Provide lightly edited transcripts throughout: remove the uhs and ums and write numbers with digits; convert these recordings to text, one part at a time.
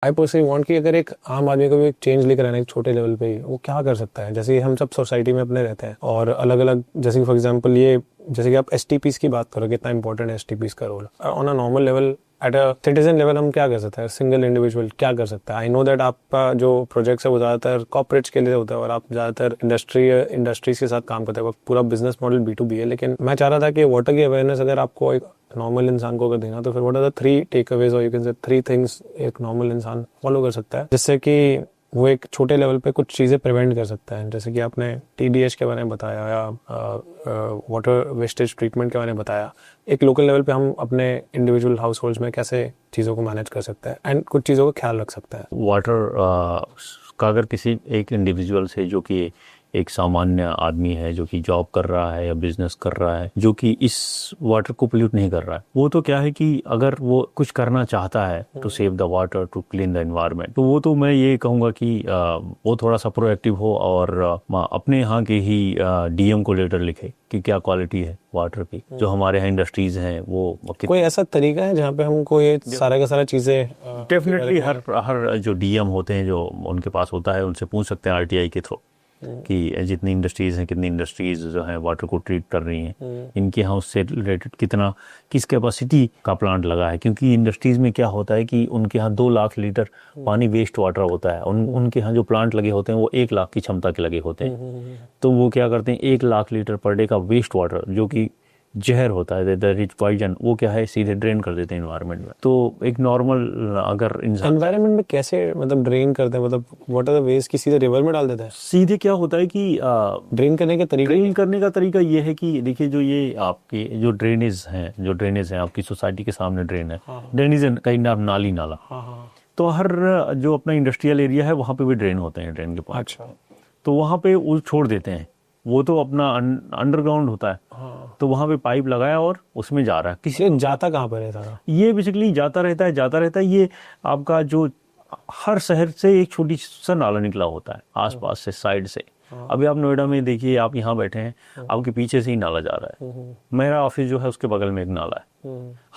I personally want कि अगर एक आम आदमी को भी एक चेंज लेकर आना एक छोटे लेवल पे ही, वो क्या कर सकता है। जैसे हम सब सोसाइटी में अपने रहते हैं और अलग अलग, जैसे फॉर एग्जांपल ये, जैसे कि आप एसटीपीज की बात करो, कितना इंपॉर्टेंट है एसटीपीज का roll on a normal level, at a citizen level हम क्या कर सकते हैं, सिंगल इंडिविजुअल क्या कर सकता है। आई नो दैट आपका जो प्रोजेक्ट है वो ज़्यादातर कॉर्पोरेट्स के लिए होता है और आप ज़्यादातर इंडस्ट्रीज के साथ काम करते हैं, पूरा बिजनेस मॉडल B2B है। लेकिन मैं चाह रहा था कि वाटर की अवेयरनेस अगर आपको एक नॉर्मल इंसान को अगर देना, तो फिर व्हाट आर द 3 टेकअवेज और यू कैन से 3 थिंग्स एक नॉर्मल इंसान फॉलो कर सकता है, जिससे कि वो एक छोटे लेवल पे कुछ चीज़ें प्रिवेंट कर सकता है। जैसे कि आपने TDH के बारे में बताया या वाटर वेस्टेज ट्रीटमेंट के बारे में बताया, एक लोकल लेवल पे हम अपने इंडिविजुअल हाउस होल्ड्स में कैसे चीज़ों को मैनेज कर सकते हैं एंड कुछ चीज़ों का ख्याल रख सकते हैं। वाटर का अगर किसी एक इंडिविजुअल से, जो कि एक सामान्य आदमी है, जो कि जॉब कर रहा है या बिजनेस कर रहा है, जो कि इस वाटर को पोल्यूट नहीं कर रहा है, वो तो क्या है कि अगर वो कुछ करना चाहता है to save the water, to clean the environment, तो मैं ये कहूँगा कि वो थोड़ा सा प्रोएक्टिव हो और अपने यहाँ के ही DM को लेटर लिखे कि क्या क्वालिटी है वाटर की। जो हमारे यहाँ इंडस्ट्रीज हैं वो कोई ऐसा तरीका है जहाँ पे हमको ये सारा का सारा चीज़ें डेफिनेटली हर जो DM होते हैं, जो उनके पास होता है, उनसे पूछ सकते हैं RTI के थ्रू कि जितनी इंडस्ट्रीज हैं, कितनी इंडस्ट्रीज जो हैं वाटर को ट्रीट कर रही हैं, इनके यहाँ उससे रिलेटेड किस कैपेसिटी का प्लांट लगा है। क्योंकि इंडस्ट्रीज में क्या होता है कि उनके यहाँ 2 लाख लीटर पानी वेस्ट वाटर होता है, उनके यहाँ जो प्लांट लगे होते हैं वो 1 लाख की क्षमता के लगे होते हैं। तो वो क्या करते हैं, 1 लाख लीटर पर डे का वेस्ट वाटर, जो कि जहर होता है, द रिच पॉइजन, वो क्या है सीधे ड्रेन कर देते हैं एनवायरनमेंट में। तो एक नॉर्मल अगर इंसान एनवायरनमेंट में कैसे मतलब ड्रेन करते हैं, मतलब व्हाट आर द वेज की सीधे रिवर में डाल देता है? सीधे क्या होता है कि ड्रेन करने का तरीका ये है कि देखिए, जो ये आपके जो ड्रेनेज है आपकी सोसाइटी के सामने ड्रेन है, ड्रेनेज काइंड ऑफ नाली नाला। तो हर जो अपना इंडस्ट्रियल एरिया है वहाँ पे भी ड्रेन होते हैं, ड्रेन के पास। अच्छा। तो वहाँ पे वो छोड़ देते हैं, वो तो अपना अंडरग्राउंड होता है। तो वहाँ पे पाइप लगाया और उसमें जा रहा है। किसी जाता कहाँ पर है सारा? ये बेसिकली जाता रहता है। ये आपका जो हर शहर से एक छोटी सा नाला निकला होता है आसपास से, साइड से। अभी आप नोएडा में देखिए, आप यहाँ बैठे हैं, आपके पीछे से ही नाला जा रहा है। मेरा ऑफिस जो है उसके बगल में एक नाला है।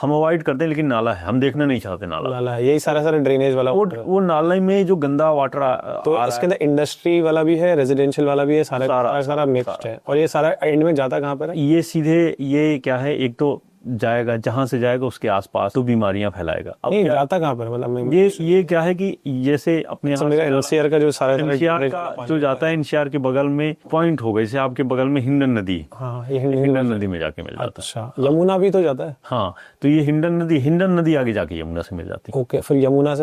हम अवॉइड करते हैं, लेकिन नाला है, हम देखना नहीं चाहते। नाला है, यही सारा ड्रेनेज वाला वो नाला में जो गंदा वाटर तो इसके अंदर इंडस्ट्री वाला भी है, रेजिडेंशियल वाला भी है, सारा मिक्स्ड है। और ये सारा एंड में जाता कहाँ पर है? ये सीधे, ये क्या है, एक तो जाएगा, जहां से जाएगा उसके आसपास तो बीमारियां फैलाएगा। अब नहीं जाता कहाँ पर, मतलब ये क्या है कि जैसे अपने NCR का जो सारा NCR का जो जाता है, NCR के बगल में पॉइंट हो गए, जैसे आपके बगल में हिंडन नदी। हाँ, ये हिंडन नदी में जाके मिल जाता है। अच्छा, यमुना भी तो जाता है। हाँ, तो ये हिंडन नदी आगे जाके यमुना से मिल जाती है। ओके, फिर यमुना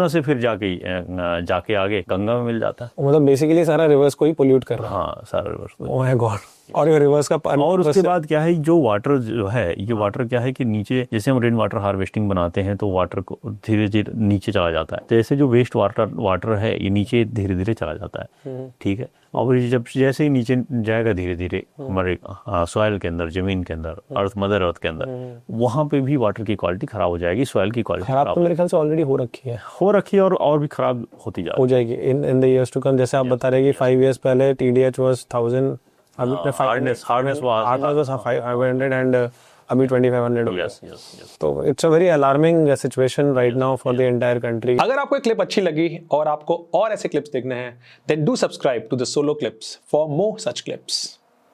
से फिर जाके आगे गंगा में मिल जाता है। मतलब बेसिकली सारा रिवर्स को ही पोल्यूट कर रहा है। हाँ, सारा रिवर्स को। Oh my God. और ये रिवर्स का पानी, और उसके बाद क्या है, जो वाटर जो है, ये वाटर क्या है कि नीचे, जैसे हम रेन वाटर हार्वेस्टिंग बनाते हैं तो वाटर को धीरे धीरे नीचे चला जाता है। जैसे जो वेस्ट वाटर है ये नीचे धीरे धीरे चला जाता है, ठीक है। और जब जैसे ही नीचे जाएगा धीरे धीरे हमारे सॉइल के अंदर, जमीन के अंदर, मदर अर्थ के अंदर, वहां पे भी वाटर की क्वालिटी खराब हो जाएगी, सॉइल की क्वालिटी खराब तो मेरे ख्याल से ऑलरेडी हो रखी है और भी खराब होती हो जाएगी in the years to come. जैसे आप बता रहे हैं कि 5 years पहले TDH was 1000, अभी हार्डनेस was 500 एंड अभी 2500 हो गया। तो it's a very alarming situation right now for the entire country. अगर आपको ये क्लिप अच्छी लगी और आपको और ऐसे क्लिप्स देखने हैं, then do subscribe to the solo clips for more such clips.